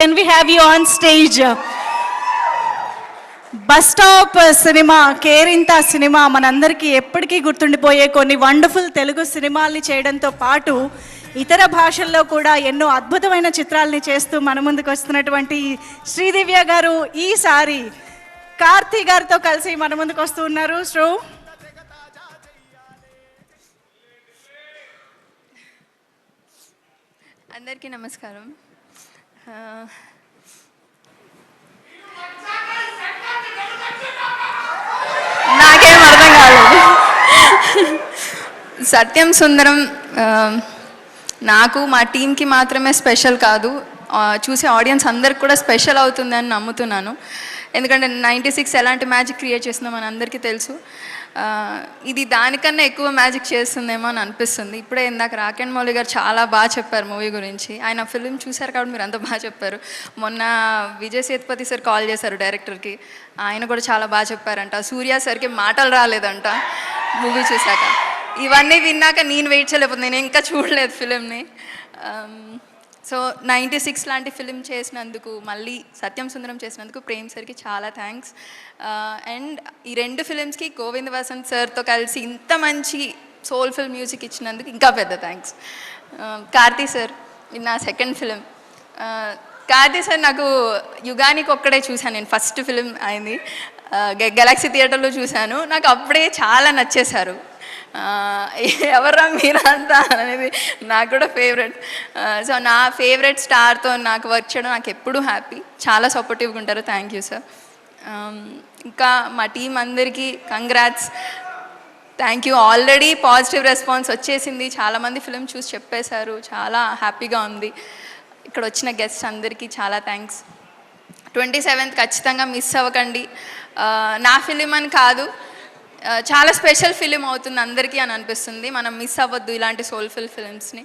Can we have you on stage? Bus stop cinema, Kerintha cinema మనందరికీ ఎప్పటికీ గుర్తుండిపోయే కొన్ని వండర్ఫుల్ తెలుగు సినిమాల్ని చేయడంతో పాటు ఇతర భాషల్లో కూడా ఎన్నో అద్భుతమైన చిత్రాలని చేస్తూ మన ముందుకు వస్తున్నటువంటి శ్రీదివ్య గారు ఈసారి కార్తీ గారితో కలిసి మన ముందుకు వస్తూ ఉన్నారు. సో అందరికీ నమస్కారం. నాకేం అర్థం కాలేదు. సత్యం సుందరం నాకు మా టీంకి మాత్రమే స్పెషల్ కాదు, చూసే ఆడియన్స్ అందరికి కూడా స్పెషల్ అవుతుందని నమ్ముతున్నాను. ఎందుకంటే 96 ఎలాంటి మ్యాజిక్ క్రియేట్ చేస్తుందో మన అందరికీ తెలుసు. ఇది దానికన్నా ఎక్కువ మ్యాజిక్ చేస్తుందేమో అని అనిపిస్తుంది. ఇప్పుడే ఇందాక రాకెన్ మౌలి గారు చాలా బాగా చెప్పారు మూవీ గురించి. ఆయన ఫిల్మ్ చూశారు కాబట్టి మీరు అంత బాగా చెప్పారు. మొన్న విజయ్ సేతుపతి సార్ కాల్ చేశారు డైరెక్టర్కి, ఆయన కూడా చాలా బాగా చెప్పారంట. సూర్య సార్కి మాటలు రాలేదంట మూవీ చూశాక. ఇవన్నీ విన్నాక నేను వెయిట్ చేయలేకపోతే, నేను ఇంకా చూడలేదు ఫిలింని. సో 96 లాంటి ఫిలిం చేసినందుకు, మళ్ళీ సత్యం సుందరం చేసినందుకు ప్రేమ్ సార్కి చాలా థ్యాంక్స్. అండ్ ఈ 2 ఫిలిమ్స్కి గోవింద్ వసంత్ సార్తో కలిసి ఇంత మంచి సోల్ఫుల్ మ్యూజిక్ ఇచ్చినందుకు ఇంకా పెద్ద థ్యాంక్స్. కార్తీ సార్, ఇది నా సెకండ్ ఫిలిం. కార్తీ సార్ నాకు యుగానికి ఒక్కడే చూశాను నేను, ఫస్ట్ ఫిలిం అయింది గెలాక్సీ థియేటర్లో చూశాను. నాకు అప్పుడే చాలా నచ్చేశారు. ఎవరా మీరంతా అనేది నాకు కూడా ఫేవరెట్. సో నా ఫేవరెట్ స్టార్తో నాకు వర్క్ చేయడం నాకు ఎప్పుడూ హ్యాపీ. చాలా సపోర్టివ్గా ఉంటారు. Thank you sir. ఇంకా మా టీం అందరికీ congrats, thank you. Already positive response వచ్చేసింది, చాలామంది ఫిలిం చూసి చెప్పేశారు, చాలా హ్యాపీగా ఉంది. ఇక్కడ వచ్చిన గెస్ట్ అందరికీ చాలా థ్యాంక్స్. 27th ఖచ్చితంగా మిస్ అవ్వకండి. నా ఫిలిం అని కాదు, చాలా స్పెషల్ ఫిలిం అవుతుంది అందరికీ అని అనిపిస్తుంది. మనం మిస్ అవ్వద్దు ఇలాంటి సోల్ఫుల్ ఫిలిమ్స్ని.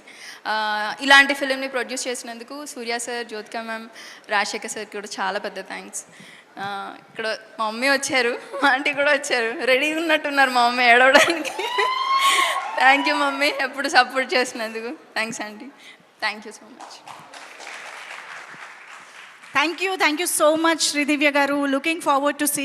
ఇలాంటి ఫిలింని ప్రొడ్యూస్ చేసినందుకు సూర్య సార్, జ్యోతిక మ్యామ్, రాజశేఖర్ సార్కి కూడా చాలా పెద్ద థ్యాంక్స్. ఇక్కడ మా మమ్మీ వచ్చారు, మా ఆంటీ కూడా వచ్చారు, రెడీగా ఉన్నట్టున్నారు మా మమ్మీ ఏడవడానికి. థ్యాంక్ యూ మమ్మీ, ఎప్పుడు సపోర్ట్ చేసినందుకు. Thanks aunty, thank you so much. Thank you so much Sridivya garu. Looking forward to see